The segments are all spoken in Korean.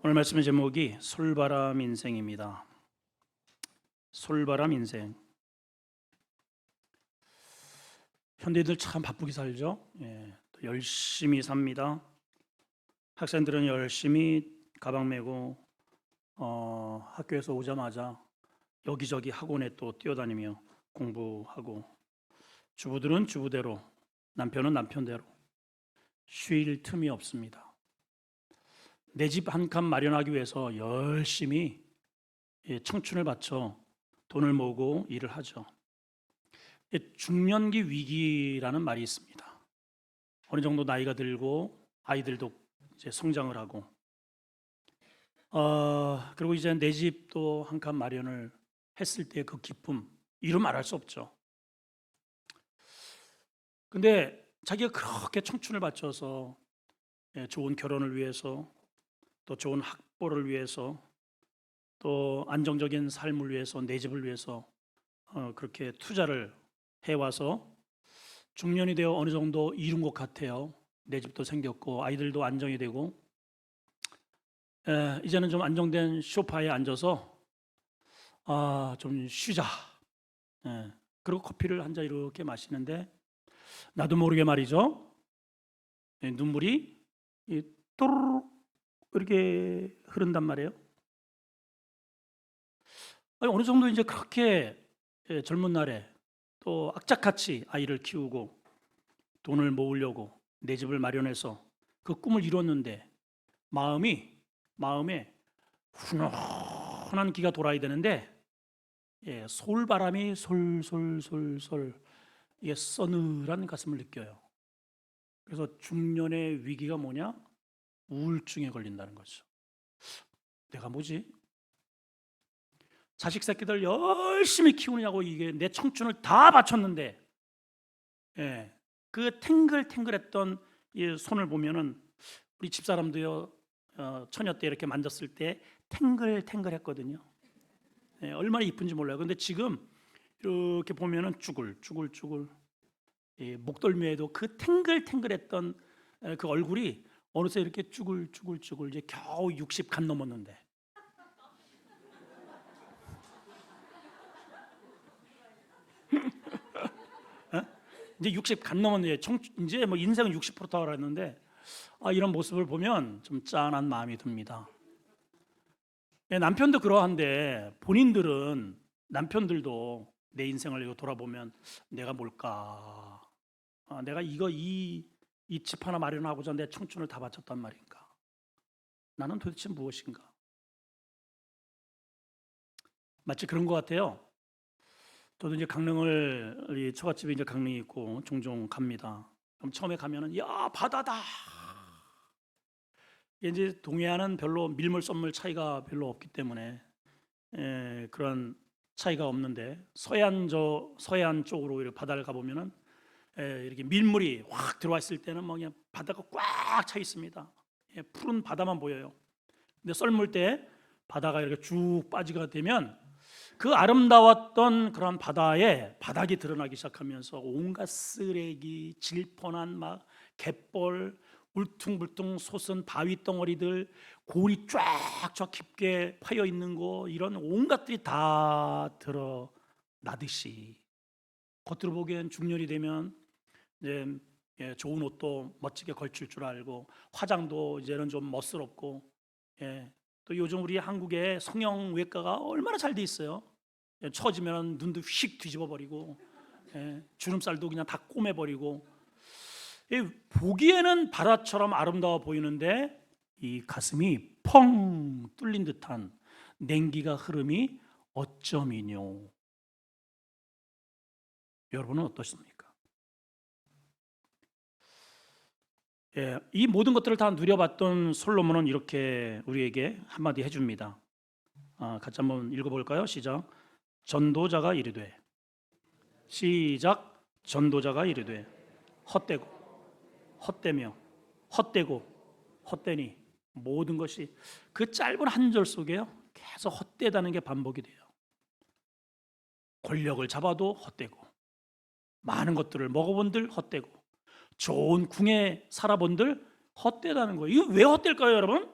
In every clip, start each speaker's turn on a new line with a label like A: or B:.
A: 오늘 말씀의 제목이 솔바람 인생입니다. 솔바람 인생. 현대인들 참 바쁘게 살죠. 또 열심히 삽니다. 학생들은 열심히 가방 메고 학교에서 오자마자 여기저기 학원에 또 뛰어다니며 공부하고, 주부들은 주부대로, 남편은 남편대로 쉴 틈이 없습니다. 내 집 한 칸 마련하기 위해서 열심히 청춘을 바쳐 돈을 모으고 일을 하죠. 중년기 위기라는 말이 있습니다. 어느 정도 나이가 들고 아이들도 이제 성장을 하고, 그리고 이제 내 집도 한 칸 마련을 했을 때 그 기쁨, 이루 말할 수 없죠. 근데 자기가 그렇게 청춘을 바쳐서 좋은 결혼을 위해서, 또 좋은 학보를 위해서, 또 안정적인 삶을 위해서, 내 집을 위해서 그렇게 투자를 해와서 중년이 되어 어느 정도 이룬 것 같아요. 내 집도 생겼고 아이들도 안정이 되고, 이제는 좀 안정된 소파에 앉아서 좀 쉬자. 그리고 커피를 한 잔 이렇게 마시는데, 나도 모르게 말이죠, 눈물이 또르륵 이렇게 흐른단 말이에요. 어느 정도 이제 그렇게 젊은 날에 또 악착같이 아이를 키우고 돈을 모으려고 내 집을 마련해서 그 꿈을 이뤘는데, 마음에 훈훈한 기가 돌아야 되는데, 솔바람이 솔솔솔솔 서늘한 가슴을 느껴요. 그래서 중년의 위기가 뭐냐? 우울증에 걸린다는 거죠. 내가 뭐지? 자식 새끼들 열심히 키우느냐고, 이게 내 청춘을 다 바쳤는데, 그 탱글탱글했던 이 손을 보면은, 우리 집사람도요, 처녀 때 이렇게 만졌을 때 탱글탱글했거든요. 얼마나 이쁜지 몰라요. 근데 지금 이렇게 보면은 쭈글쭈글, 목덜미에도 그 탱글탱글했던 그 얼굴이 어느새 이렇게 쭈글쭈글, 이제 겨우 60 간 넘었는데, 이제 60 간 넘었는데 이제 뭐 인생은 60%다 그랬는데, 이런 모습을 보면 좀 짠한 마음이 듭니다. 남편도 그러한데, 남편들도 내 인생을 이거 돌아보면 내가 뭘까? 내가 이 집 하나 마련하고자 내 청춘을 다 바쳤단 말인가? 나는 도대체 무엇인가? 마치 그런 것 같아요. 저도 이제 강릉을, 처갓집에 이제 강릉이 있고 종종 갑니다. 그럼 처음에 가면은 야, 바다다. 이제 동해안은 별로 밀물 썰물 차이가 별로 없기 때문에 그런 차이가 없는데, 서해안 쪽으로 이렇게 바다를 가보면은 이렇게 밀물이 확 들어와 있을 때는 뭐 그냥 바다가 꽉 차 있습니다. 푸른 바다만 보여요. 근데 썰물 때 바다가 이렇게 쭉 빠지게 되면 그 아름다웠던 그런 바다에 바닥이 드러나기 시작하면서 온갖 쓰레기, 질펀한 막 갯벌, 울퉁불퉁 솟은 바위 덩어리들, 골이 쫙쫙 깊게 파여 있는 거, 이런 온갖들이 다 드러나듯이, 겉으로 보기엔 중년이 되면 이제 좋은 옷도 멋지게 걸칠 줄 알고, 화장도 이제는 좀 멋스럽고, 또 요즘 우리 한국의 성형외과가 얼마나 잘 돼 있어요. 처지면 눈도 휙 뒤집어 버리고, 주름살도 그냥 다 꼬매 버리고, 보기에는 바다처럼 아름다워 보이는데 이 가슴이 펑 뚫린 듯한 냉기가 흐름이 어쩌미뇨. 여러분은 어떠십니까? 이 모든 것들을 다 누려봤던 솔로몬은 이렇게 우리에게 한마디 해줍니다. 같이 한번 읽어볼까요? 시작. 전도자가 이르되, 시작. 전도자가 이르되, 헛되고 헛되며 헛되고 헛되니, 모든 것이 그 짧은 한 절 속에요, 계속 헛되다는 게 반복이 돼요. 권력을 잡아도 헛되고, 많은 것들을 먹어본들 헛되고, 좋은 궁에 살아본들 헛되다는 거예요. 이거 왜 헛될까요, 여러분?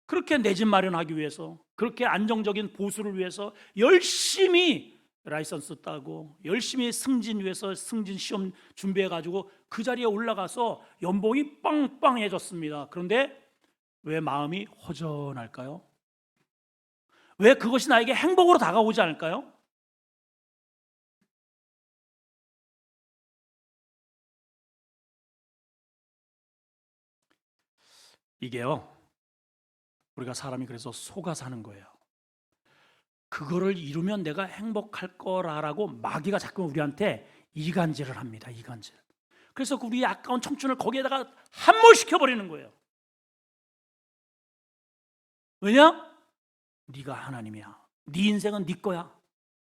A: 그렇게 내 집 마련하기 위해서, 그렇게 안정적인 보수를 위해서 열심히 라이선스 따고 열심히 승진 위해서 승진 시험 준비해 가지고 그 자리에 올라가서 연봉이 빵빵해졌습니다. 그런데 왜 마음이 허전할까요? 왜 그것이 나에게 행복으로 다가오지 않을까요? 이게요, 우리가 사람이 그래서 속아 사는 거예요. 그거를 이루면 내가 행복할 거라고 마귀가 자꾸 우리한테 이간질을 합니다. 이간질. 그래서 우리 아까운 청춘을 거기에다가 함몰시켜 버리는 거예요. 왜냐? 네가 하나님이야. 네 인생은 네 거야.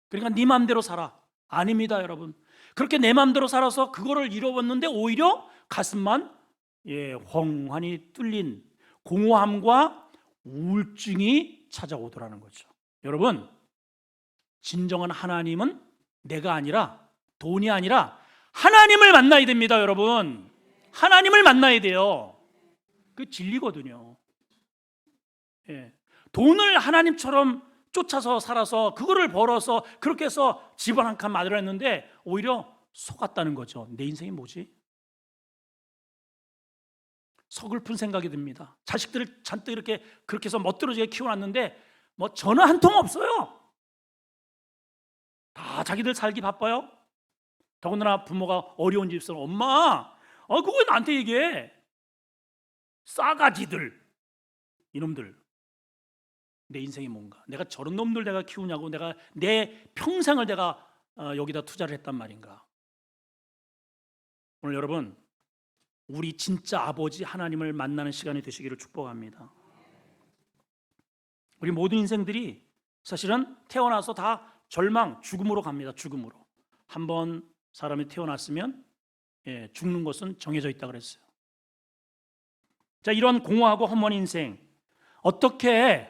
A: 그러니까 네 마음대로 살아. 아닙니다, 여러분. 그렇게 내 마음대로 살아서 그거를 이뤄봤는데 오히려 가슴만 헝하니 뚫린 공허함과 우울증이 찾아오더라는 거죠. 여러분, 진정한 하나님은 내가 아니라, 돈이 아니라 하나님을 만나야 됩니다. 여러분, 하나님을 만나야 돼요. 그 진리거든요. 돈을 하나님처럼 쫓아서 살아서 그거를 벌어서 그렇게 해서 집을 한 칸 마련했는데 오히려 속았다는 거죠. 내 인생이 뭐지? 서글픈 생각이 듭니다. 자식들을 잔뜩 이렇게 그렇게 해서 멋들어지게 키워놨는데 뭐 전화 한 통 없어요. 다 자기들 살기 바빠요. 더군다나 부모가 어려운 집에서는 엄마, 그거 왜 나한테 얘기해? 싸가지들, 이놈들. 내 인생이 뭔가? 내가 저런 놈들 내가 키우냐고, 내가 내 평생을 내가 여기다 투자를 했단 말인가? 오늘 여러분, 우리 진짜 아버지 하나님을 만나는 시간이 되시기를 축복합니다. 우리 모든 인생들이 사실은 태어나서 다 절망, 죽음으로 갑니다. 죽음으로. 한번 사람이 태어났으면 죽는 것은 정해져 있다 그랬어요. 자, 이런 공허하고 험한 인생, 어떻게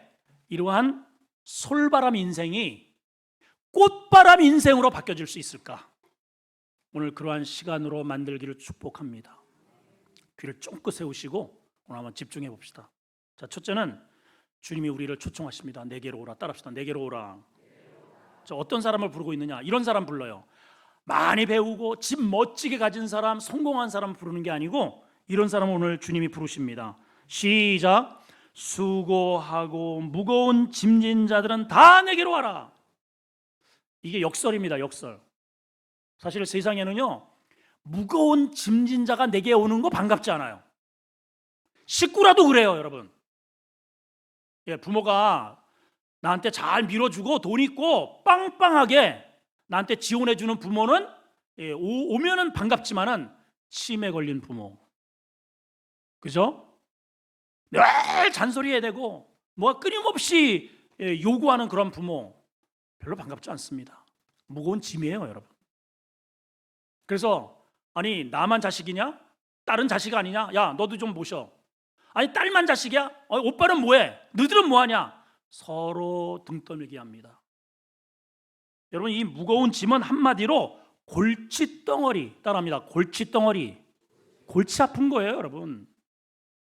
A: 이러한 솔바람 인생이 꽃바람 인생으로 바뀌어질 수 있을까? 오늘 그러한 시간으로 만들기를 축복합니다. 귀를 쫑긋 세우시고 오늘 한번 집중해 봅시다. 자, 첫째는 주님이 우리를 초청하십니다. 내게로 오라. 따라합시다. 내게로 오라. 자, 어떤 사람을 부르고 있느냐? 이런 사람 불러요. 많이 배우고 집 멋지게 가진 사람, 성공한 사람 부르는 게 아니고 이런 사람을 오늘 주님이 부르십니다. 시작. 수고하고 무거운 짐진 자들은 다 내게로 와라. 이게 역설입니다. 역설. 사실 세상에는요, 무거운 짐진 자가 내게 오는 거 반갑지 않아요. 식구라도 그래요, 여러분. 부모가 나한테 잘 밀어주고 돈 있고 빵빵하게 나한테 지원해주는 부모는 오면은 반갑지만은 치매 걸린 부모, 그죠? 늘 잔소리해야 되고 뭐가 끊임없이 요구하는 그런 부모 별로 반갑지 않습니다. 무거운 짐이에요, 여러분. 그래서 아니 나만 자식이냐? 딸은 자식 아니냐? 야, 너도 좀 모셔. 아니 딸만 자식이야? 오빠는 뭐해? 너희들은 뭐하냐? 서로 등 떠밀게 합니다. 여러분, 이 무거운 짐은 한마디로 골칫덩어리, 따라합니다. 골칫덩어리. 골치 아픈 거예요, 여러분.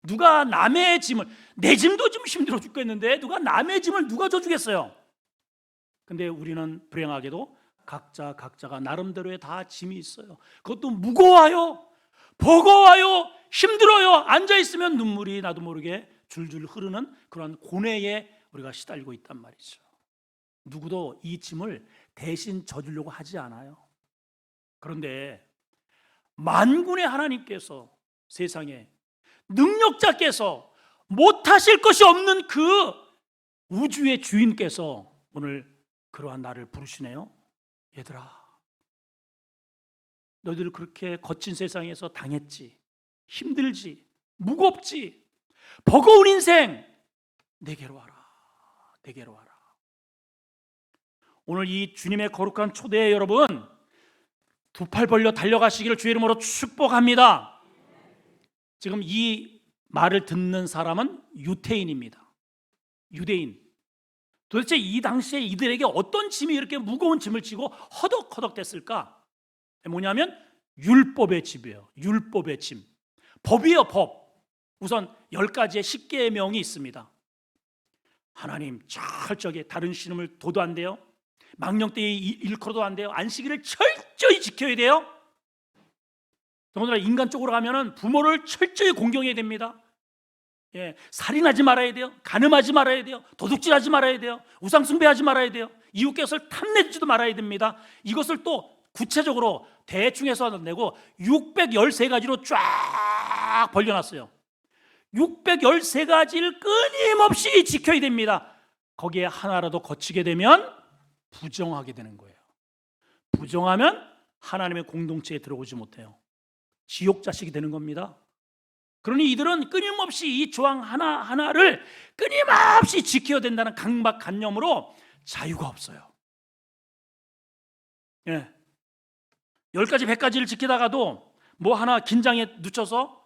A: 누가 남의 짐을, 내 짐도 좀 힘들어 죽겠는데 누가 남의 짐을 누가 져주겠어요? 근데 우리는 불행하게도 각자가 나름대로의 다 짐이 있어요. 그것도 무거워요, 버거워요, 힘들어요. 앉아있으면 눈물이 나도 모르게 줄줄 흐르는 그런 고뇌에 우리가 시달리고 있단 말이죠. 누구도 이 짐을 대신 져주려고 하지 않아요. 그런데 만군의 하나님께서, 세상에 능력자께서, 못하실 것이 없는 그 우주의 주인께서 오늘 그러한 나를 부르시네요. 얘들아, 너희들 그렇게 거친 세상에서 당했지, 힘들지, 무겁지, 버거운 인생, 내게로 와라. 내게로 와라. 오늘 이 주님의 거룩한 초대에 여러분 두 팔 벌려 달려가시기를 주의 이름으로 축복합니다. 지금 이 말을 듣는 사람은 유태인입니다. 유대인. 도대체 이 당시에 이들에게 어떤 짐이 이렇게 무거운 짐을 지고 허덕허덕 됐을까? 뭐냐면 율법의 짐이에요. 율법의 짐. 법이에요, 법. 우선 10가지의 십계명이 있습니다. 하나님 철저하게 다른 신음을 도도 안 돼요. 망령되이 일컬어도 안 돼요. 안식일을 철저히 지켜야 돼요. 더군다나 인간적으로 가면은 부모를 철저히 공경해야 됩니다. 예, 살인하지 말아야 돼요. 간음하지 말아야 돼요. 도둑질하지 말아야 돼요. 우상숭배하지 말아야 돼요. 이웃 것을 탐내지도 말아야 됩니다. 이것을 또 구체적으로 대충 해서 내고 613가지로 쫙 벌려놨어요. 613가지를 끊임없이 지켜야 됩니다. 거기에 하나라도 거치게 되면 부정하게 되는 거예요. 부정하면 하나님의 공동체에 들어오지 못해요. 지옥 자식이 되는 겁니다. 그러니 이들은 끊임없이 이 조항 하나하나를 끊임없이 지켜야 된다는 강박관념으로 자유가 없어요. 예. 10가지 100가지를 지키다가도 뭐 하나 긴장에 늦춰서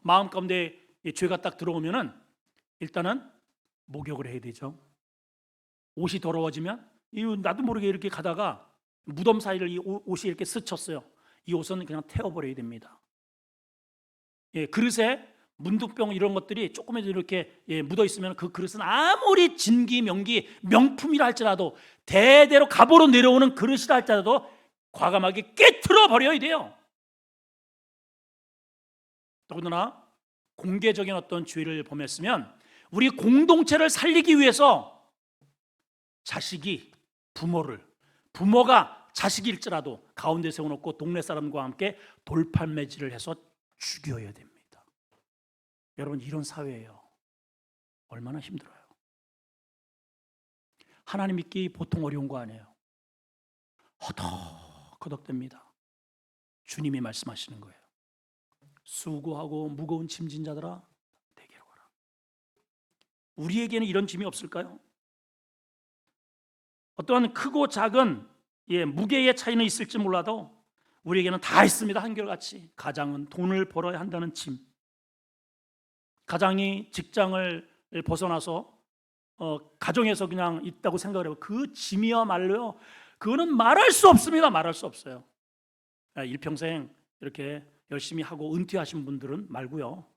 A: 마음 가운데 죄가 딱 들어오면은 일단은 목욕을 해야 되죠. 옷이 더러워지면 나도 모르게 이렇게 가다가 무덤 사이를 이 옷이 이렇게 스쳤어요. 이 옷은 그냥 태워버려야 됩니다. 예, 그릇에 문두병 이런 것들이 조금이라도 이렇게 묻어 있으면 그 그릇은 아무리 진기 명기 명품이라 할지라도 대대로 갑오로 내려오는 그릇이라 할지라도 과감하게 깨트려 버려야 돼요. 더군다나 공개적인 어떤 죄를 범했으면 우리 공동체를 살리기 위해서 자식이 부모가 자식일지라도 가운데 세워놓고 동네 사람과 함께 돌팔매질을 해서 죽여야 됩니다. 여러분, 이런 사회예요. 얼마나 힘들어요. 하나님 믿기 보통 어려운 거 아니에요. 허덕허덕됩니다. 주님이 말씀하시는 거예요. 수고하고 무거운 짐진 자들아 내게로 와라. 우리에게는 이런 짐이 없을까요? 어떠한 크고 작은 무게의 차이는 있을지 몰라도 우리에게는 다 있습니다. 한결같이. 가장은 돈을 벌어야 한다는 짐, 가장이 직장을 벗어나서 가정에서 그냥 있다고 생각을 해요. 그 짐이야말로요, 그거는 말할 수 없습니다. 말할 수 없어요. 일평생 이렇게 열심히 하고 은퇴하신 분들은 말고요.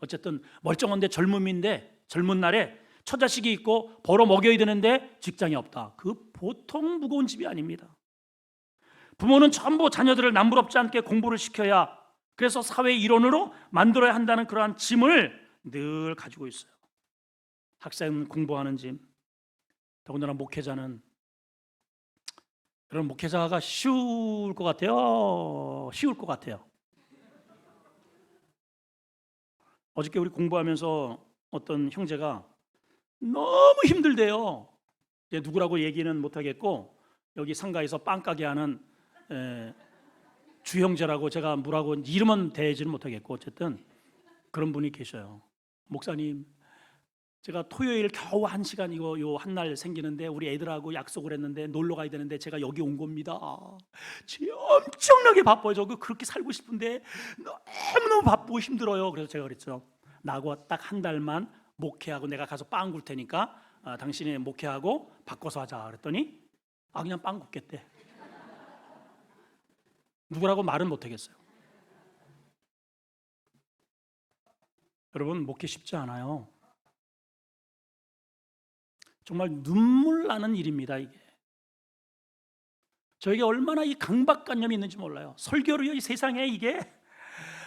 A: 어쨌든 멀쩡한데 젊은 날에 처자식이 있고 벌어 먹여야 되는데 직장이 없다. 그 보통 무거운 집이 아닙니다. 부모는 전부 자녀들을 남부럽지 않게 공부를 시켜야, 그래서 사회의 일원으로 만들어야 한다는 그러한 짐을 늘 가지고 있어요. 학생은 공부하는 짐, 더군다나 목회자는, 여러분, 목회자가 쉬울 것 같아요? 쉬울 것 같아요? 어저께 우리 공부하면서 어떤 형제가 너무 힘들대요. 누구라고 얘기는 못하겠고, 여기 상가에서 빵가게 하는 주형제라고, 제가 뭐라고 이름은 대지는 못하겠고, 어쨌든 그런 분이 계셔요. 목사님, 제가 토요일 겨우 1시간 요 한 날 생기는데 우리 애들하고 약속을 했는데 놀러 가야 되는데 제가 여기 온 겁니다. 엄청나게 바빠요. 저 그렇게 살고 싶은데 너무너무 바쁘고 힘들어요. 그래서 제가 그랬죠. 나하고 딱 한 달만 목회하고 내가 가서 빵 굴 테니까 당신이 목회하고 바꿔서 하자. 그랬더니 그냥 빵 굽겠대. 누구라고 말은 못하겠어요. 여러분, 목회 쉽지 않아요. 정말 눈물 나는 일입니다. 이게 저에게 얼마나 이 강박관념이 있는지 몰라요. 설교로요, 이 세상에 이게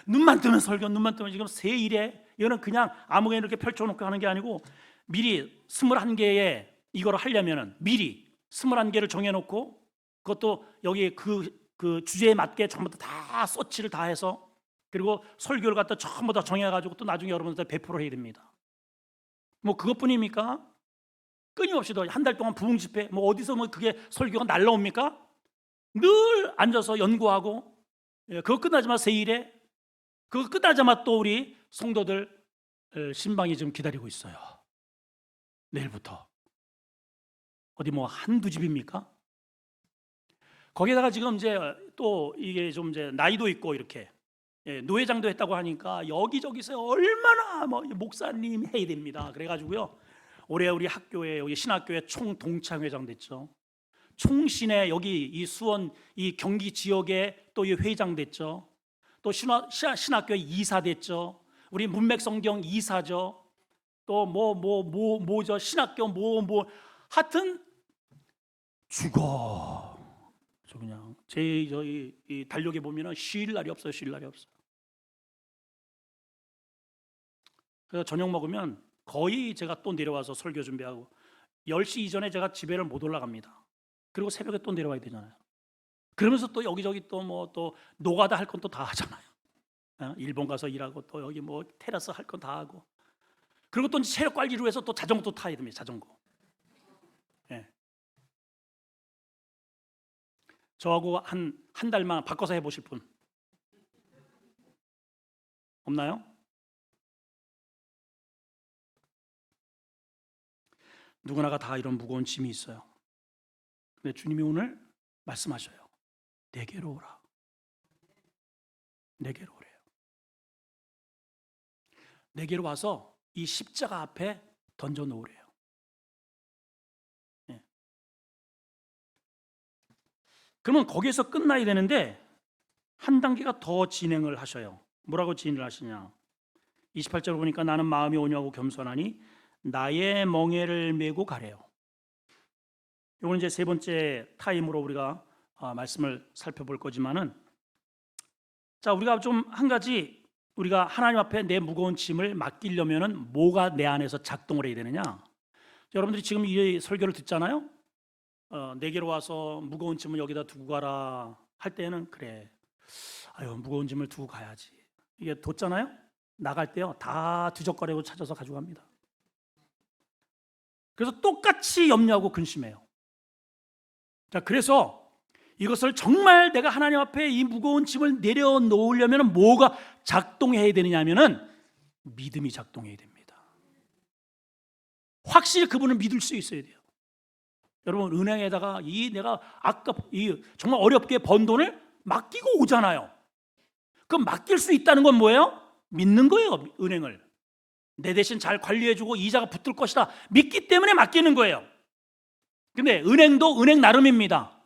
A: 눈만 뜨면 설교, 눈만 뜨면 지금 새 일에, 이거는 그냥 아무거나 이렇게 펼쳐놓고 하는 게 아니고 미리 21개의 이걸 하려면은 미리 21개를 정해놓고 그것도 여기 그 주제에 맞게 전부 다 서치를 다 해서, 그리고 설교를 갖다 전부 다 정해가지고 또 나중에 여러분들 배포를 해야 됩니다. 뭐 그것뿐입니까? 끊임없이 한 달 동안 부흥 집회, 뭐 어디서 뭐 그게 설교가 날라옵니까? 늘 앉아서 연구하고, 그거 끝나자마자 세일에, 그거 끝나자마자 또 우리 성도들 신방이 지금 기다리고 있어요. 내일부터. 어디 뭐 한두 집입니까? 거기다가 지금 이제 또 이게 좀 이제 나이도 있고 이렇게 노회장도 했다고 하니까 여기저기서 얼마나 뭐 목사님 해야 됩니다. 그래가지고요, 올해 우리 학교에, 여기 신학교에 총동창회장 됐죠. 총신에 여기 이 수원 이 경기 지역에 또 이 회장 됐죠. 또 신학교에 이사 됐죠. 우리 문맥성경 이사죠. 또 저 신학교 하여튼 죽어. 저 그냥 저희 이 달력에 보면은 쉴 날이 없어요. 쉴 날이 없어. 그래서 저녁 먹으면 거의 제가 또 내려와서 설교 준비하고 10시 이전에 제가 집에를 못 올라갑니다. 그리고 새벽에 또 내려와야 되잖아요. 그러면서 또 여기저기 또 노가다 할 건 또 다 하잖아요. 일본 가서 일하고 또 여기 테라스 할 건 다 하고, 그리고 또 체력 관리를 위해서 또 자전거도 타야 됩니다. 자전거. 예. 저하고 한 달만 바꿔서 해보실 분 없나요? 누구나가 다 이런 무거운 짐이 있어요. 근데 주님이 오늘 말씀하셔요. 내게로 오라. 내게로 오래요. 내게로 와서 이 십자가 앞에 던져 놓으래요. 예. 그러면 거기에서 끝나야 되는데 한 단계가 더 진행을 하셔요. 뭐라고 진행을 하시냐? 28절 보니까 나는 마음이 온유하고 겸손하니 나의 멍에를 메고 가래요. 이건 이제 세 번째 타임으로 우리가 말씀을 살펴볼 거지만은, 자, 우리가 좀 한 가지, 우리가 하나님 앞에 내 무거운 짐을 맡기려면은 뭐가 내 안에서 작동을 해야 되느냐? 여러분들이 지금 이 설교를 듣잖아요. 내게로 와서 무거운 짐을 여기다 두고 가라 할 때는 그래, 아유 무거운 짐을 두고 가야지. 이게 뒀잖아요. 나갈 때요 다 뒤적거리고 찾아서 가져갑니다. 그래서 똑같이 염려하고 근심해요. 자, 그래서 이것을 정말 내가 하나님 앞에 이 무거운 짐을 내려놓으려면 뭐가 작동해야 되느냐 하면은 믿음이 작동해야 됩니다. 확실히 그분을 믿을 수 있어야 돼요. 여러분, 은행에다가 내가 아까 정말 어렵게 번 돈을 맡기고 오잖아요. 그럼 맡길 수 있다는 건 뭐예요? 믿는 거예요. 은행을 내 대신 잘 관리해주고 이자가 붙을 것이다 믿기 때문에 맡기는 거예요. 근데 은행도 은행 나름입니다.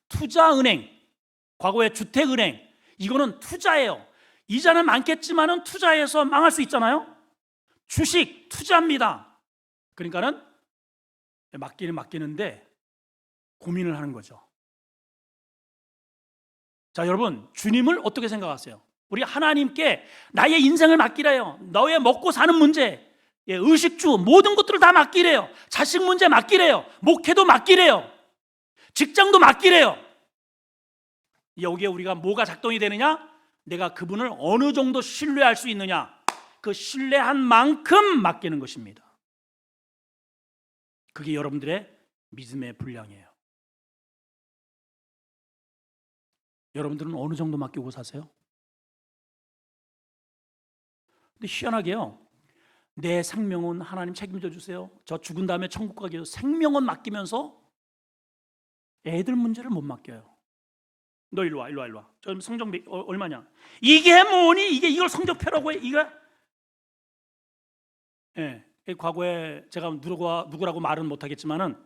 A: 투자은행, 과거에 주택은행, 이거는 투자예요. 이자는 많겠지만은 투자해서 망할 수 있잖아요. 주식 투자입니다. 그러니까는 맡기는 맡기는데 고민을 하는 거죠. 자, 여러분, 주님을 어떻게 생각하세요? 우리 하나님께 나의 인생을 맡기래요. 너의 먹고 사는 문제, 의식주 모든 것들을 다 맡기래요. 자식 문제 맡기래요. 목회도 맡기래요. 직장도 맡기래요. 여기에 우리가 뭐가 작동이 되느냐? 내가 그분을 어느 정도 신뢰할 수 있느냐? 그 신뢰한 만큼 맡기는 것입니다. 그게 여러분들의 믿음의 분량이에요. 여러분들은 어느 정도 맡기고 사세요? 근데 희한하게요, 내 생명은 하나님 책임져 주세요. 저 죽은 다음에 천국 가게요. 생명은 맡기면서 애들 문제를 못 맡겨요. 너 일로 와. 저 성적 얼마냐? 이게 뭐니? 이걸 성적표라고 해? 예. 과거에 제가 누구라고 말은 못하겠지만은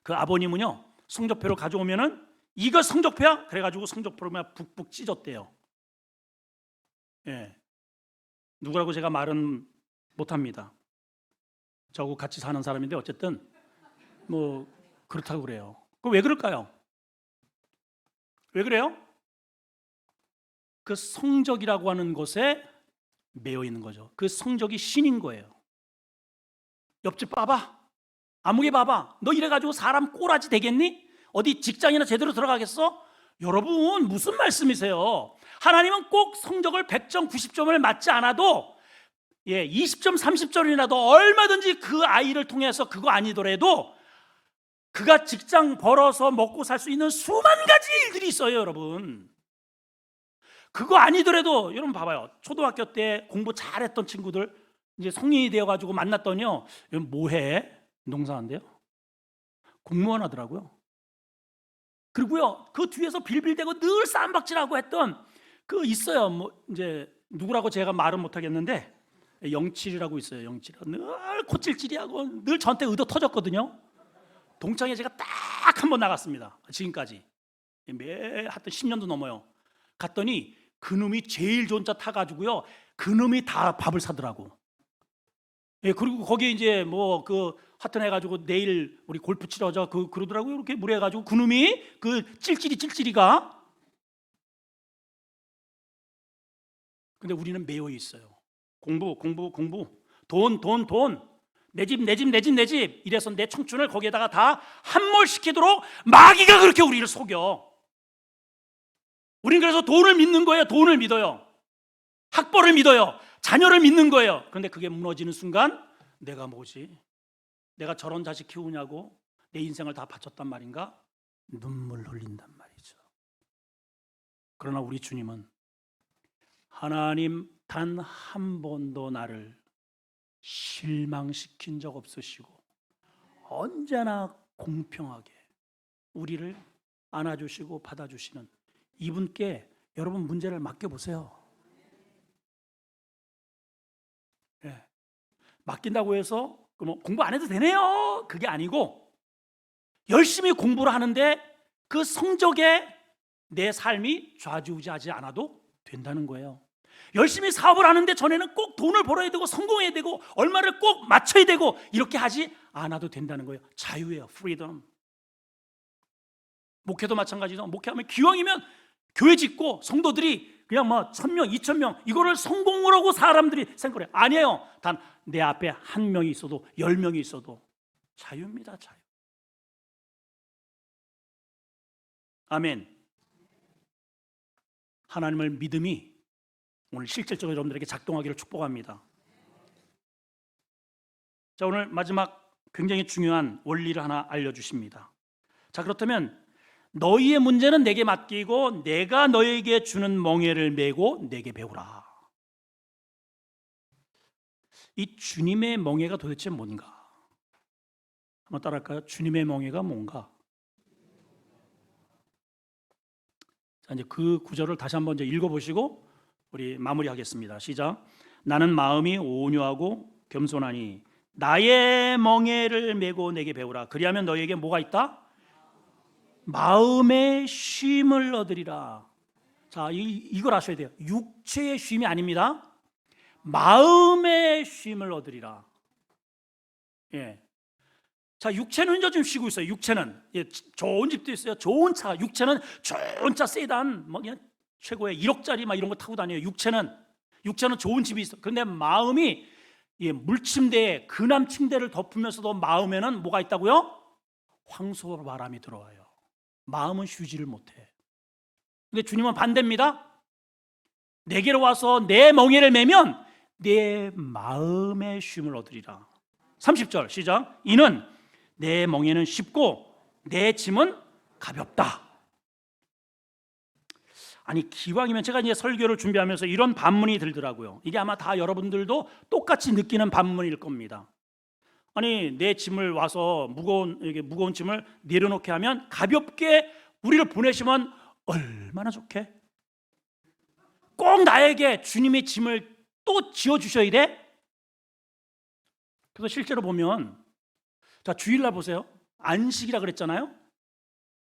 A: 그 아버님은요 성적표를 가져오면은 이거 성적표야? 그래가지고 성적표를 그냥 북북 찢었대요. 예. 누구라고 제가 말은 못합니다. 저하고 같이 사는 사람인데 어쨌든 그렇다고 그래요. 왜 그럴까요? 왜 그래요? 그 성적이라고 하는 것에 매여 있는 거죠. 그 성적이 신인 거예요. 옆집 봐봐, 아무개 봐봐, 너 이래가지고 사람 꼬라지 되겠니? 어디 직장이나 제대로 들어가겠어? 여러분, 무슨 말씀이세요? 하나님은 꼭 성적을 100점, 90점을 맞지 않아도 20점, 30점이라도 얼마든지 그 아이를 통해서, 그거 아니더라도 그가 직장 벌어서 먹고 살 수 있는 수만 가지 일들이 있어요. 여러분, 그거 아니더라도 여러분 봐봐요. 초등학교 때 공부 잘했던 친구들 이제 성인이 되어가지고 만났더니요, 뭐해? 농사한대요. 공무원 하더라고요. 그리고요, 그 뒤에서 빌빌대고 늘 쌈박질하고 했던 그 있어요. 이제 누구라고 제가 말은 못하겠는데 영칠이라고 있어요. 영칠 늘 코찔찔이하고 늘 저한테 의도 터졌거든요. 동창회 제가 딱 한 번 나갔습니다. 지금까지 하여튼 10년도 넘어요. 갔더니 그놈이 제일 좋은 차 타가지고요, 그놈이 다 밥을 사더라고. 예, 그리고 거기에 이제 뭐 그 하여튼 해가지고 내일 우리 골프 치러 가자 그러더라고요. 이렇게 물어가지고 그놈이 그 찔찔이가. 근데 우리는 매여 있어요. 공부. 돈. 내 집. 이래서 내 청춘을 거기에다가 다 함몰시키도록 마귀가 그렇게 우리를 속여. 우린 그래서 돈을 믿는 거예요. 돈을 믿어요. 학벌을 믿어요. 자녀를 믿는 거예요. 그런데 그게 무너지는 순간 내가 뭐지? 내가 저런 자식 키우냐고 내 인생을 다 바쳤단 말인가? 눈물 흘린단 말이죠. 그러나 우리 주님은 하나님 단 한 번도 나를 실망시킨 적 없으시고 언제나 공평하게 우리를 안아주시고 받아주시는 이분께 여러분 문제를 맡겨보세요. 예. 맡긴다고 해서 뭐 공부 안 해도 되네요 그게 아니고 열심히 공부를 하는데 그 성적에 내 삶이 좌지우지하지 않아도 된다는 거예요. 열심히 사업을 하는데 전에는 꼭 돈을 벌어야 되고 성공해야 되고 얼마를 꼭 맞춰야 되고 이렇게 하지 않아도 된다는 거예요. 자유예요. 프리덤. 목회도 마찬가지죠. 목회하면 기왕이면 교회 짓고 성도들이 그냥 뭐 1,000명, 2,000명 이거를 성공을 하고 사람들이 생각해요. 아니에요. 단 내 앞에 1명이 있어도 10명이 있어도 자유입니다. 자유. 아멘. 하나님을 믿음이 오늘 실질적으로 여러분들에게 작동하기를 축복합니다. 자, 오늘 마지막 굉장히 중요한 원리를 하나 알려주십니다. 자, 그렇다면 너희의 문제는 내게 맡기고 내가 너에게 주는 멍에를 메고 내게 배우라. 이 주님의 멍에가 도대체 뭔가? 한번 따라할까요? 주님의 멍에가 뭔가? 자, 이제 그 구절을 다시 한번 이제 읽어보시고 우리 마무리하겠습니다. 시작. 나는 마음이 온유하고 겸손하니 나의 멍에를 메고 내게 배우라. 그리하면 너희에게 뭐가 있다? 마음의 쉼을 얻으리라. 자, 이걸 아셔야 돼요. 육체의 쉼이 아닙니다. 마음의 쉼을 얻으리라. 예. 자, 육체는 이제 좀 쉬고 있어요. 육체는 좋은 집도 있어요. 좋은 차. 육체는 좋은 차 세단 뭐 그냥 최고의 1억짜리 막 이런 거 타고 다녀요. 육체는 좋은 집이 있어. 그런데 마음이 물침대에 근암 침대를 덮으면서도 마음에는 뭐가 있다고요? 황소 바람이 들어와요. 마음은 쉬지를 못해. 근데 주님은 반대입니다. 내게로 와서 내 멍에를 메면 내 마음의 쉼을 얻으리라. 30절 시작. 이는 내 멍에는 쉽고 내 짐은 가볍다. 아니 기왕이면 제가 이제 설교를 준비하면서 이런 반문이 들더라고요. 이게 아마 다 여러분들도 똑같이 느끼는 반문일 겁니다. 아니 내 짐을 와서 무거운 짐을 내려놓게 하면 가볍게 우리를 보내시면 얼마나 좋게? 꼭 나에게 주님의 짐을 또 지어주셔야 돼? 그래서 실제로 보면 자 주일날 보세요. 안식이라 그랬잖아요.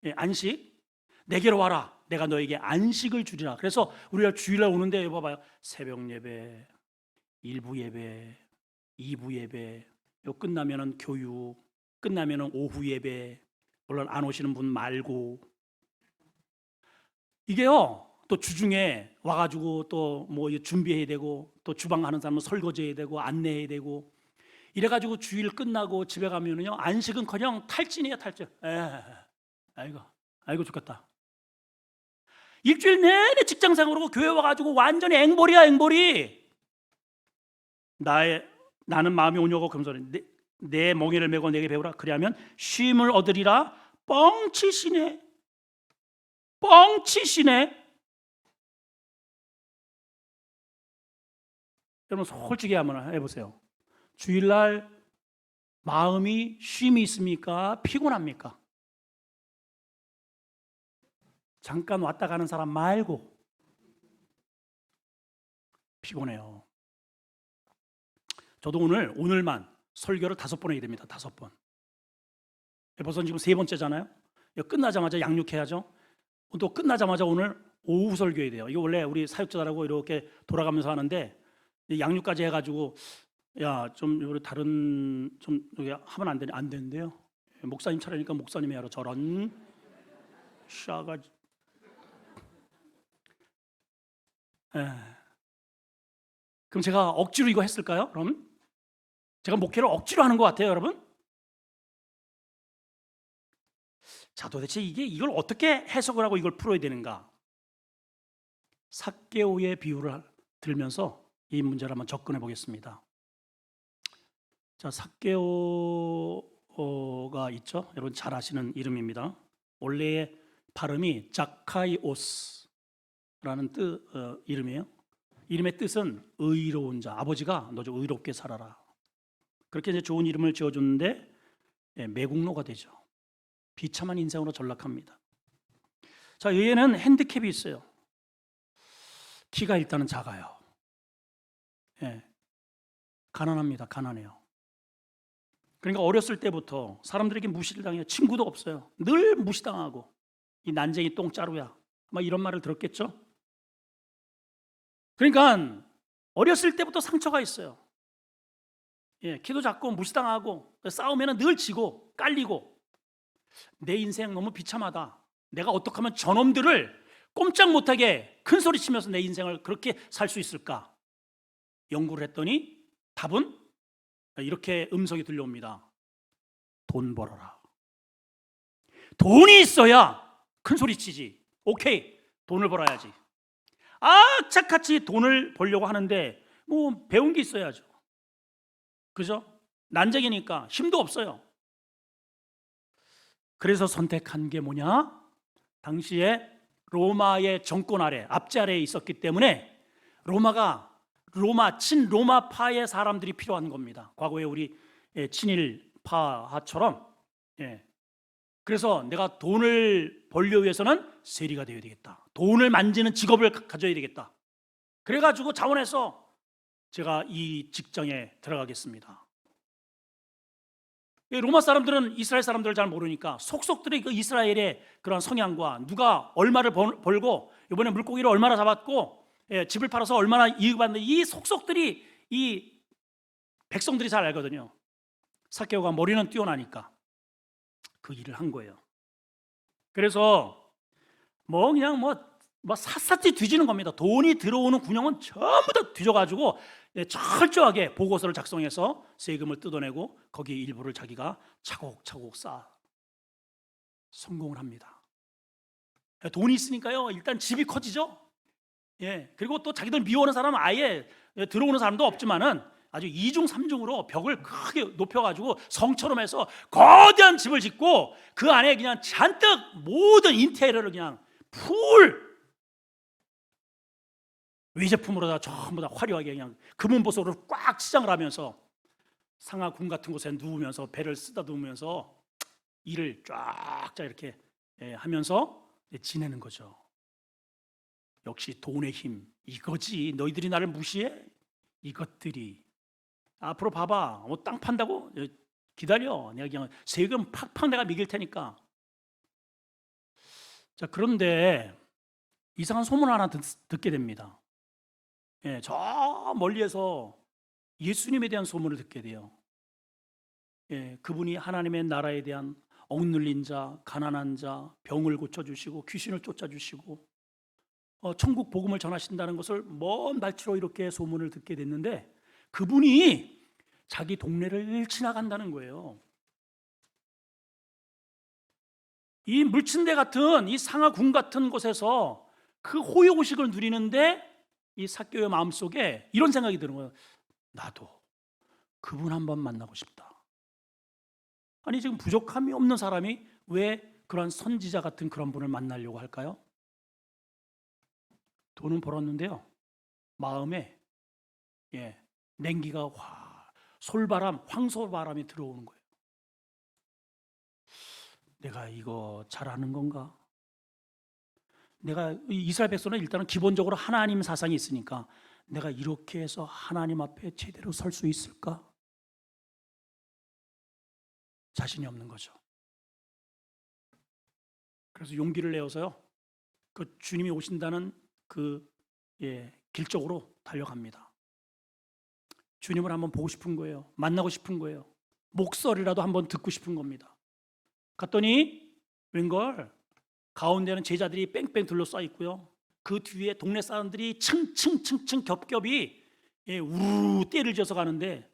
A: 예, 안식. 내게로 와라. 내가 너에게 안식을 주리라. 그래서 우리가 주일날 오는데 여보 봐요. 새벽 예배, 일부 예배, 2부 예배, 요 끝나면은 교육, 끝나면은 오후 예배. 물론 안 오시는 분 말고 이게요. 또 주중에 와가지고 또 뭐 준비해야 되고 또 주방 하는 사람은 설거지해야 되고 안내해야 되고 이래가지고 주일 끝나고 집에 가면은요 안식은커녕 탈진이에요 탈진. 아이고 죽겠다. 일주일 내내 직장생활하고 교회 와가지고 완전히 앵벌이야 앵벌이. 나는 마음이 온유하고 겸손해. 내 멍에를 메고 내게 배우라. 그리하면 쉼을 얻으리라. 뻥치시네. 여러분 솔직히 한번 해보세요. 주일날 마음이 쉼이 있습니까? 피곤합니까? 잠깐 왔다 가는 사람 말고 피곤해요. 저도 오늘만 설교를 5번 하게 됩니다. 5번. 벌써 지금 3번째잖아요. 끝나자마자 양육해야죠. 또 끝나자마자 오늘 오후 설교해야 돼요. 이거 원래 우리 사역자들하고 이렇게 돌아가면서 하는데 양육까지 해가지고 야, 좀 우리 다른 좀 여기 하면 안 되는데요. 목사님 차례니까 목사님이 하러 저런 샤가. 예. 그럼 제가 억지로 이거 했을까요? 그럼 제가 목회를 억지로 하는 것 같아요, 여러분. 자, 도대체 이걸 어떻게 해석을 하고 이걸 풀어야 되는가? 삭개오의 비유를 들면서 이 문제를 한번 접근해 보겠습니다. 자, 삭개오가 있죠. 여러분 잘 아시는 이름입니다. 원래의 발음이 자카이오스라는 이름이에요. 이름의 뜻은 의로운 자. 아버지가 너 좀 의롭게 살아라. 그렇게 이제 좋은 이름을 지어줬는데 매국노가 되죠. 비참한 인생으로 전락합니다. 자, 얘는 핸디캡이 있어요. 키가 일단은 작아요. 예, 가난합니다. 가난해요. 그러니까 어렸을 때부터 사람들에게 무시를 당해요. 친구도 없어요. 늘 무시당하고 이 난쟁이 똥자루야 막 이런 말을 들었겠죠. 그러니까 어렸을 때부터 상처가 있어요. 예, 키도 작고 무시당하고 싸우면 늘 지고 깔리고 내 인생 너무 비참하다. 내가 어떻게 하면 저놈들을 꼼짝 못하게 큰 소리 치면서 내 인생을 그렇게 살 수 있을까? 연구를 했더니 답은 이렇게 음성이 들려옵니다. 돈 벌어라. 돈이 있어야 큰 소리 치지. 오케이, 돈을 벌어야지. 악착같이 돈을 벌려고 하는데 뭐 배운 게 있어야죠. 그죠? 난쟁이니까 힘도 없어요. 그래서 선택한 게 뭐냐? 당시에 로마의 정권 아래, 압제 아래에 있었기 때문에 친로마파의 사람들이 필요한 겁니다. 과거에 우리 친일파처럼. 그래서 내가 돈을 벌려 위해서는 세리가 되어야 되겠다. 돈을 만지는 직업을 가져야 되겠다. 그래가지고 자원해서 제가 이 직장에 들어가겠습니다. 로마 사람들은 이스라엘 사람들을 잘 모르니까 속속들이 그 이스라엘의 그런 성향과 누가 얼마를 벌고 이번에 물고기를 얼마나 잡았고 집을 팔아서 얼마나 이익을 받는 이 속속들이 이 백성들이 잘 알거든요. 삭개오가 머리는 뛰어나니까 그 일을 한 거예요. 그래서 그냥 샅샅이 뒤지는 겁니다. 돈이 들어오는 군용은 전부 다 뒤져가지고 철저하게 보고서를 작성해서 세금을 뜯어내고 거기에 일부를 자기가 차곡차곡 쌓아 성공을 합니다. 돈이 있으니까요, 일단 집이 커지죠. 그리고 또 자기들 미워하는 사람은 아예 들어오는 사람도 없지만은 아주 이중 삼중으로 벽을 크게 높여가지고 성처럼 해서 거대한 집을 짓고 그 안에 그냥 잔뜩 모든 인테리어를 그냥 풀 외제품으로 다 전부 다 화려하게 그냥 금은보석으로 꽉 치장을 하면서 상하궁 같은 곳에 누우면서 배를 쓰다듬으면서 일을 쫙 이렇게 하면서 지내는 거죠. 역시 돈의 힘 이거지. 너희들이 나를 무시해? 이것들이 앞으로 봐봐. 땅 판다고? 기다려. 내가 그냥 세금 팍팍 내가 매길 테니까. 자, 그런데 이상한 소문 하나 듣게 됩니다. 저 멀리에서 예수님에 대한 소문을 듣게 돼요. 그분이 하나님의 나라에 대한 억눌린 자, 가난한 자, 병을 고쳐주시고 귀신을 쫓아주시고 천국 복음을 전하신다는 것을 먼 발치로 이렇게 소문을 듣게 됐는데 그분이 자기 동네를 지나간다는 거예요. 이 물침대 같은 이 상하궁 같은 곳에서 그 호요식을 누리는데 이 삭개오의 마음속에 이런 생각이 드는 거예요. 나도 그분 한번 만나고 싶다. 아니 지금 부족함이 없는 사람이 왜 그런 선지자 같은 그런 분을 만나려고 할까요? 돈은 벌었는데요, 마음에 냉기가 황소바람이 들어오는 거예요. 내가 이거 잘하는 건가? 내가 이스라엘 백성은 일단은 기본적으로 하나님 사상이 있으니까 내가 이렇게 해서 하나님 앞에 제대로 설 수 있을까? 자신이 없는 거죠. 그래서 용기를 내어서요, 그 주님이 오신다는 그 길 쪽으로 달려갑니다. 주님을 한번 보고 싶은 거예요. 만나고 싶은 거예요. 목소리라도 한번 듣고 싶은 겁니다. 갔더니 웬걸 가운데는 제자들이 뺑뺑 둘러싸여 있고요. 그 뒤에 동네 사람들이 층층층층 겹겹이 우르르 떼를 지어서 가는데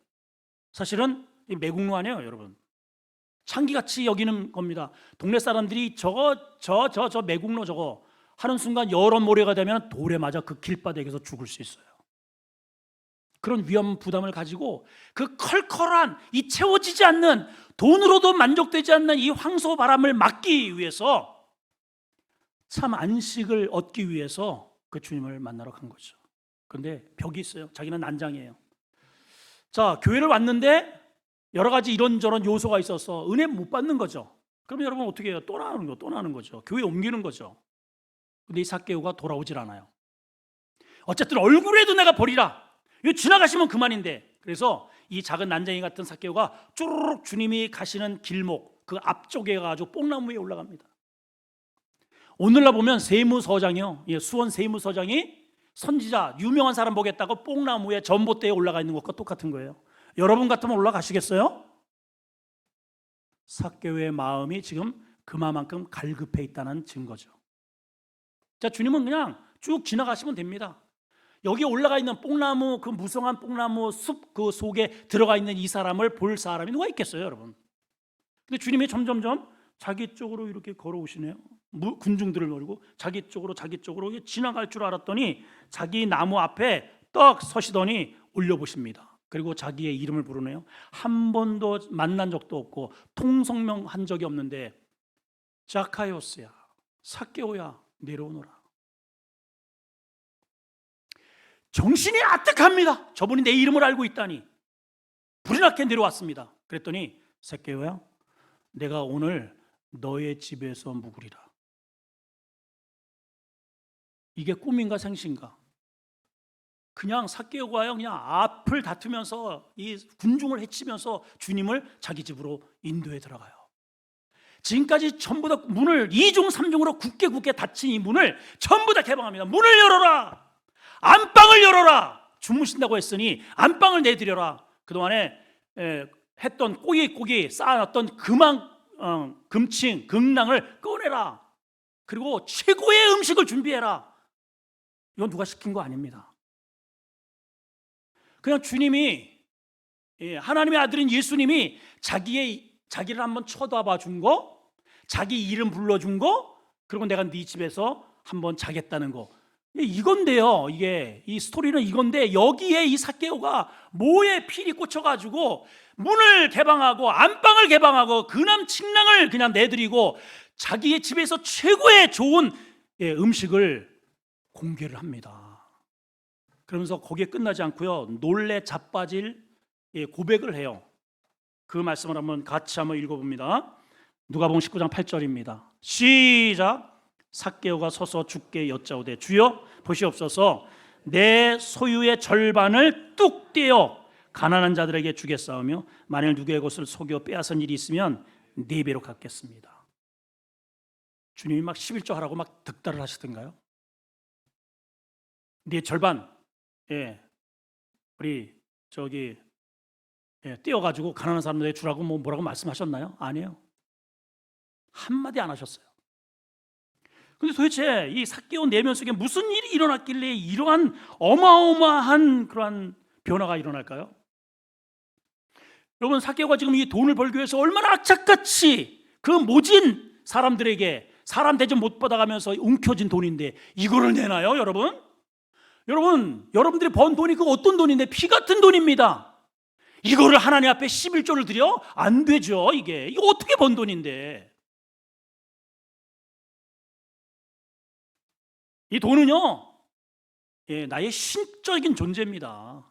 A: 사실은 매국노 아니에요, 여러분. 창기같이 여기는 겁니다. 동네 사람들이 저 매국노 저거 하는 순간 여러 모래가 되면 돌에 맞아 그 길바닥에서 죽을 수 있어요. 그런 위험 부담을 가지고 그 컬컬한 이 채워지지 않는 돈으로도 만족되지 않는 이 황소 바람을 막기 위해서 참 안식을 얻기 위해서 그 주님을 만나러 간 거죠. 그런데 벽이 있어요. 자기는 난장이에요. 자, 교회를 왔는데 여러 가지 이런저런 요소가 있어서 은혜 못 받는 거죠. 그러면 여러분 어떻게 해요? 또 나는 거죠. 교회 옮기는 거죠. 근데 이 삭개오가 돌아오질 않아요. 어쨌든 얼굴에도 내가 버리라. 이거 지나가시면 그만인데. 그래서 이 작은 난쟁이 같은 삭개오가 쭈르륵 주님이 가시는 길목 그 앞쪽에 가지고 뽕나무 위에 올라갑니다. 오늘날 보면 세무서장이요, 수원 세무서장이 선지자 유명한 사람 보겠다고 뽕나무에 전봇대에 올라가 있는 것과 똑같은 거예요. 여러분 같으면 올라가시겠어요? 삭개오의 마음이 지금 그만큼 갈급해 있다는 증거죠. 자, 주님은 그냥 쭉 지나가시면 됩니다. 여기 올라가 있는 뽕나무, 그 무성한 뽕나무 숲 그 속에 들어가 있는 이 사람을 볼 사람이 누가 있겠어요, 여러분? 근데 주님이 점점점 자기 쪽으로 이렇게 걸어오시네요. 군중들을 노리고 자기 쪽으로 지나갈 줄 알았더니 자기 나무 앞에 떡 서시더니 올려보십니다. 그리고 자기의 이름을 부르네요. 한 번도 만난 적도 없고 통성명한 적이 없는데 자카이오스야, 삭개오야, 내려오너라. 정신이 아득합니다. 저분이 내 이름을 알고 있다니. 불이 나게 내려왔습니다. 그랬더니 삭개오야, 내가 오늘 너의 집에서 묵으리라. 이게 꿈인가 생신가? 그냥 삭개오가요, 그냥 앞을 다투면서 이 군중을 해치면서 주님을 자기 집으로 인도해 들어가요. 지금까지 전부 다 문을 2중 3중으로 굳게 닫힌 이 문을 전부 다 개방합니다. 문을 열어라. 안방을 열어라. 주무신다고 했으니 안방을 내드려라. 그동안에 했던 꼬기 쌓아놨던 금칭, 극랑을 꺼내라. 그리고 최고의 음식을 준비해라. 이건 누가 시킨 거 아닙니다. 그냥 주님이, 하나님의 아들인 예수님이 자기를 한번 쳐다봐 준 거, 자기 이름 불러준 거, 그리고 내가 네 집에서 한번 자겠다는 거, 이건데요. 이게 이 스토리는 이건데, 여기에 이 삭개오가 뭐에 필이 꽂혀가지고 문을 개방하고 안방을 개방하고 근엄 칭랑을 그냥 내드리고 자기의 집에서 최고의 좋은 음식을 공개를 합니다. 그러면서 거기에 끝나지 않고요, 놀래 자빠질 고백을 해요. 그 말씀을 같이 한번 읽어봅니다. 누가복음 19장 8절입니다. 시작. 삭개오가 서서 주께 여짜오되 주여 보시옵소서, 내 소유의 절반을 뚝 떼어 가난한 자들에게 주겠사오며 만일 누구의 것을 속여 빼앗은 일이 있으면 4배로 갚겠습니다. 주님이 막 11조 하라고 막 득달을 하시던가요? 네 절반, 우리 떼어가지고 가난한 사람들에게 주라고 뭐라고 말씀하셨나요? 아니에요. 한마디 안 하셨어요. 근데 도대체 이 삭개오 내면 속에 무슨 일이 일어났길래 이러한 어마어마한 그러한 변화가 일어날까요? 여러분, 삭개오가 지금 이 돈을 벌기 위해서 얼마나 악착같이 그 모진 사람들에게 사람 대접 못 받아가면서 움켜진 돈인데 이거를 내나요, 여러분? 여러분들이 번 돈이 그 어떤 돈인데 피 같은 돈입니다. 이거를 하나님 앞에 11조를 드려? 안 되죠. 이거 어떻게 번 돈인데. 이 돈은요, 나의 신적인 존재입니다.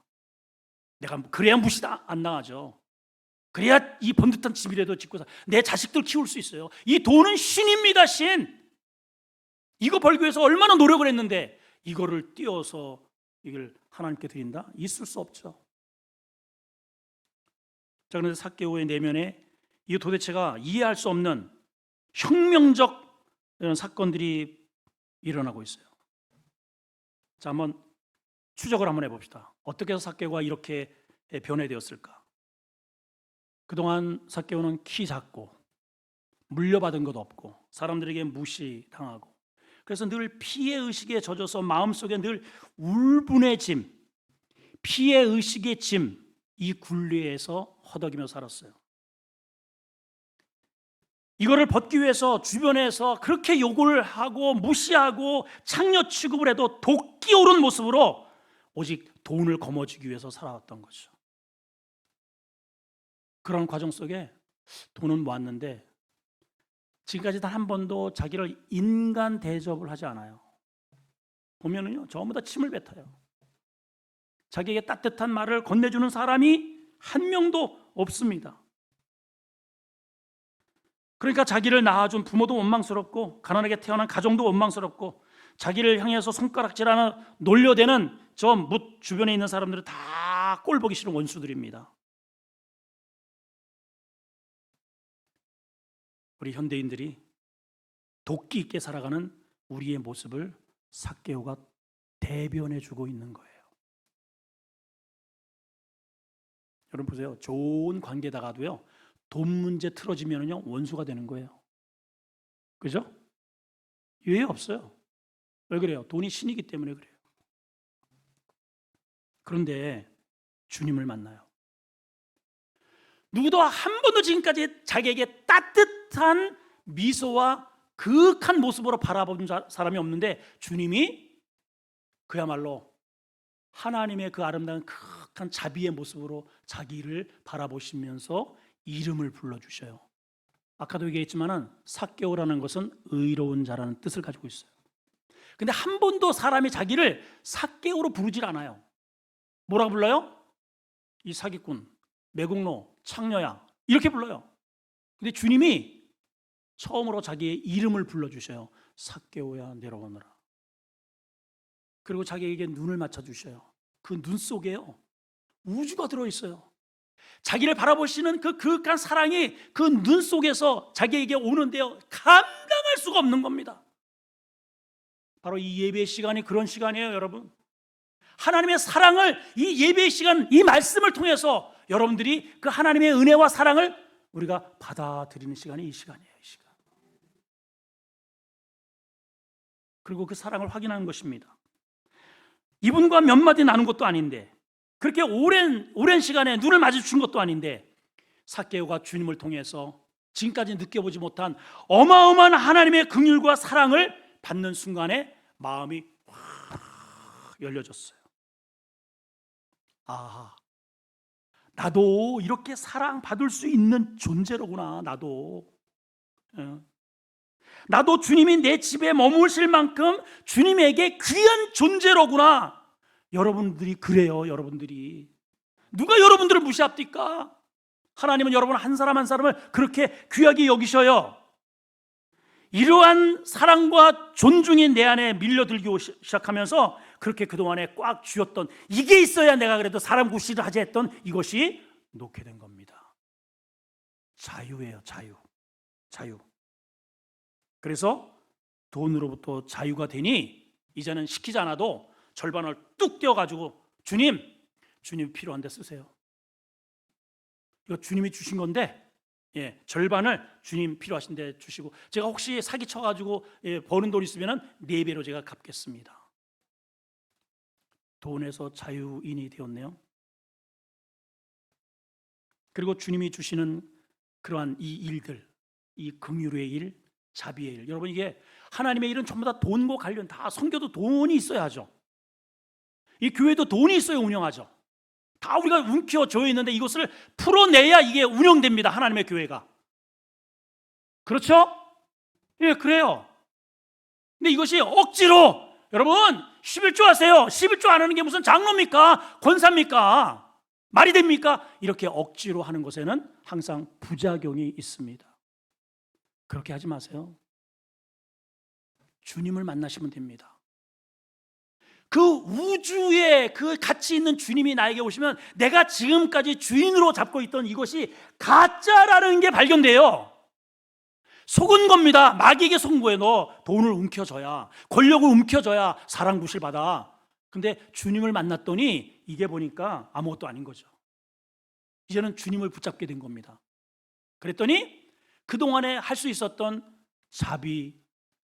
A: 내가 그래야 무시다 안 나가죠. 그래야 이 번듯한 집이라도 짓고 내 자식들 키울 수 있어요. 이 돈은 신입니다, 신. 이거 벌기 위해서 얼마나 노력을 했는데 이거를 띄어서 이걸 하나님께 드린다? 있을 수 없죠. 자, 그런데 삭개오의 내면에 이 도대체가 이해할 수 없는 혁명적 이런 사건들이 일어나고 있어요. 자, 한번 추적을 한번 해봅시다. 어떻게 해서 삭개오가 이렇게 변해되었을까? 그동안 삭개오는 키 작고 물려받은 것 없고 사람들에게 무시당하고, 그래서 늘 피해 의식에 젖어서 마음속에 늘 울분의 짐, 피해 의식의 짐, 이 굴레에서 허덕이며 살았어요. 이거를 벗기 위해서 주변에서 그렇게 욕을 하고 무시하고 창녀 취급을 해도 도끼 오른 모습으로 오직 돈을 거머쥐기 위해서 살아왔던 거죠. 그런 과정 속에 돈은 모았는데 지금까지 단 한 번도 자기를 인간 대접을 하지 않아요. 보면은요, 전부 다 침을 뱉어요. 자기에게 따뜻한 말을 건네주는 사람이 한 명도 없습니다. 그러니까 자기를 낳아준 부모도 원망스럽고 가난하게 태어난 가정도 원망스럽고 자기를 향해서 손가락질하는 놀려대는 저 묻 주변에 있는 사람들은 다 꼴보기 싫은 원수들입니다. 우리 현대인들이 도끼 있게 살아가는 우리의 모습을 삭개오가 대변해주고 있는 거예요. 여러분 보세요. 좋은 관계다가도요, 돈 문제 틀어지면은요 원수가 되는 거예요. 그죠? 이해 없어요. 왜 그래요? 돈이 신이기 때문에 그래요. 그런데 주님을 만나요. 누구도 한 번도 지금까지 자기에게 따뜻한 미소와 그윽한 모습으로 바라본 사람이 없는데 주님이 그야말로 하나님의 그 아름다운 그윽한 자비의 모습으로 자기를 바라보시면서 이름을 불러주셔요. 아까도 얘기했지만은 삭개오라는 것은 의로운 자라는 뜻을 가지고 있어요. 근데 한 번도 사람이 자기를 삭개오로 부르질 않아요. 뭐라고 불러요? 이 사기꾼, 매국노, 창녀야, 이렇게 불러요. 근데 주님이 처음으로 자기의 이름을 불러주셔요. 삭개오야 내려오너라. 그리고 자기에게 눈을 맞춰주셔요. 그 눈 속에요 우주가 들어있어요. 자기를 바라보시는 그 그윽한 사랑이 그 눈 속에서 자기에게 오는데요, 감당할 수가 없는 겁니다. 바로 이 예배 시간이 그런 시간이에요. 여러분, 하나님의 사랑을 이 예배 시간, 이 말씀을 통해서 여러분들이 그 하나님의 은혜와 사랑을 우리가 받아들이는 시간이 이 시간이에요. 이 시간. 그리고 그 사랑을 확인하는 것입니다. 이분과 몇 마디 나눈 것도 아닌데, 그렇게 오랜 시간에 눈을 마주친 것도 아닌데, 삭개오가 주님을 통해서 지금까지 느껴보지 못한 어마어마한 하나님의 긍휼과 사랑을 받는 순간에 마음이 확 열려졌어요. 아, 나도 이렇게 사랑받을 수 있는 존재로구나. 나도 주님이 내 집에 머무실 만큼 주님에게 귀한 존재로구나. 여러분들이 그래요. 여러분들이 누가 여러분들을 무시합니까? 하나님은 여러분 한 사람 한 사람을 그렇게 귀하게 여기셔요. 이러한 사랑과 존중이 내 안에 밀려들기 시작하면서 그렇게 그동안에 꽉 쥐었던, 이게 있어야 내가 그래도 사람 구실을 하지 했던 이것이 놓게 된 겁니다. 자유예요. 자유. 그래서 돈으로부터 자유가 되니 이제는 시키지 않아도 절반을 뚝 떼어가지고 주님 필요한 데 쓰세요. 이거 주님이 주신 건데 절반을 주님 필요하신 데 주시고, 제가 혹시 사기 쳐가지고 버는 돈 있으면 4배로 제가 갚겠습니다. 돈에서 자유인이 되었네요. 그리고 주님이 주시는 그러한 이 일들, 이 긍휼의 일, 자비의 일, 여러분 이게 하나님의 일은 전부 다 돈과 관련, 다 선교도 돈이 있어야 하죠. 이 교회도 돈이 있어야 운영하죠. 다 우리가 움켜쥐어 있는데 이것을 풀어내야 이게 운영됩니다. 하나님의 교회가. 그렇죠? 예, 그래요. 근데 이것이 억지로, 여러분 11조 하세요. 11조 안 하는 게 무슨 장로입니까? 권사입니까? 말이 됩니까? 이렇게 억지로 하는 것에는 항상 부작용이 있습니다. 그렇게 하지 마세요. 주님을 만나시면 됩니다. 그 우주에 그 가치 있는 주님이 나에게 오시면 내가 지금까지 주인으로 잡고 있던 이것이 가짜라는 게 발견돼요. 속은 겁니다. 마귀에게 속은 거예요. 너 돈을 움켜줘야, 권력을 움켜줘야 사랑 구실 받아. 근데 주님을 만났더니 이게 보니까 아무것도 아닌 거죠. 이제는 주님을 붙잡게 된 겁니다. 그랬더니 그동안에 할 수 있었던 자비,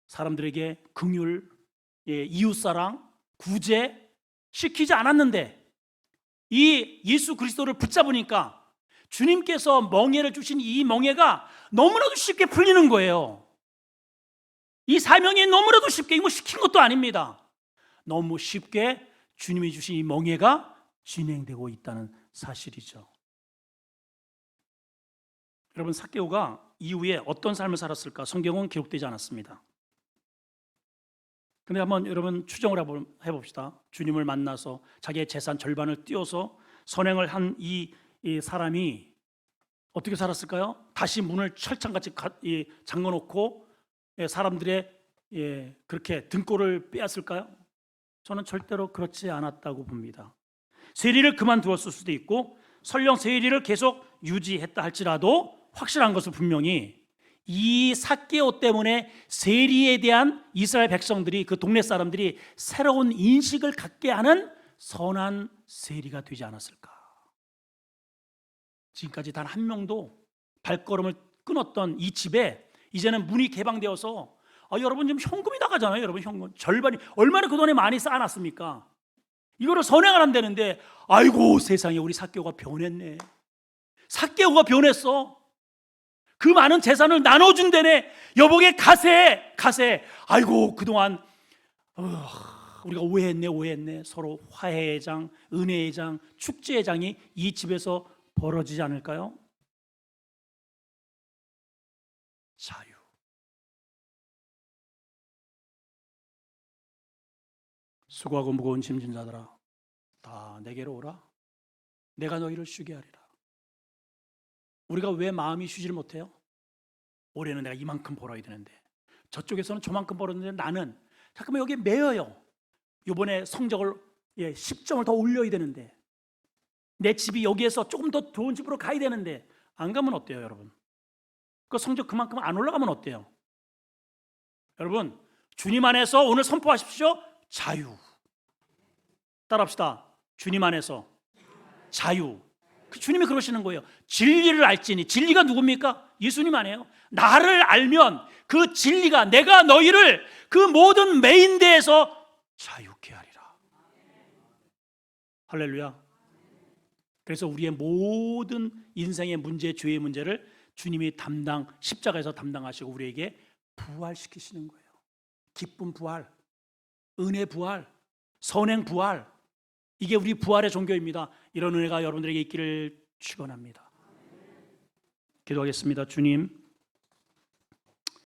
A: 사람들에게 긍휼, 이웃사랑, 구제 시키지 않았는데 이 예수 그리스도를 붙잡으니까 주님께서 멍에를 주신 이 멍에가 너무나도 쉽게 풀리는 거예요. 이 사명이 너무나도 쉽게, 이거 시킨 것도 아닙니다. 너무 쉽게 주님이 주신 이 멍에가 진행되고 있다는 사실이죠. 여러분, 삭개오가 이후에 어떤 삶을 살았을까? 성경은 기록되지 않았습니다. 근데 한번 여러분 추정을 해봅시다. 주님을 만나서 자기의 재산 절반을 띄워서 선행을 한 이 사람이 어떻게 살았을까요? 다시 문을 철창같이 잠궈놓고 사람들의 그렇게 등골을 빼앗을까요? 저는 절대로 그렇지 않았다고 봅니다. 세리를 그만두었을 수도 있고 설령 세리를 계속 유지했다 할지라도 확실한 것은 분명히 이 삭개오 때문에 세리에 대한 이스라엘 백성들이, 그 동네 사람들이 새로운 인식을 갖게 하는 선한 세리가 되지 않았을까. 지금까지 단 한 명도 발걸음을 끊었던 이 집에 이제는 문이 개방되어서 여러분 지금 현금이 나가잖아요. 여러분 현금 절반이 얼마나 그동안에 많이 쌓아놨습니까? 이거를 선행을 한다는데 아이고 세상에 우리 삭개오가 변했네. 삭개오가 변했어. 그 많은 재산을 나눠준다네. 여보게 가세. 아이고 그동안 우리가 오해했네. 서로 화해의 장, 은혜의 장, 축제의 장이 이 집에서 벌어지지 않을까요? 자유. 수고하고 무거운 짐진 자들아 다 내게로 오라. 내가 너희를 쉬게 하리라. 우리가 왜 마음이 쉬지를 못해요? 올해는 내가 이만큼 벌어야 되는데 저쪽에서는 저만큼 벌었는데 나는 잠깐만 여기에 매여요. 이번에 성적을 10점을 더 올려야 되는데 내 집이 여기에서 조금 더 좋은 집으로 가야 되는데 안 가면 어때요, 여러분? 그 성적 그만큼 안 올라가면 어때요? 여러분, 주님 안에서 오늘 선포하십시오. 자유. 따라합시다. 주님 안에서 자유. 주님이 그러시는 거예요. 진리를 알지니. 진리가 누굽니까? 예수님 아니에요. 나를 알면 그 진리가 내가 너희를 그 모든 메인대에서 자유케 하리라. 할렐루야. 그래서 우리의 모든 인생의 문제, 죄의 문제를 주님이 십자가에서 담당하시고 우리에게 부활시키시는 거예요. 기쁨 부활, 은혜 부활, 선행 부활. 이게 우리 부활의 종교입니다. 이런 은혜가 여러분들에게 있기를 축원합니다. 기도하겠습니다. 주님,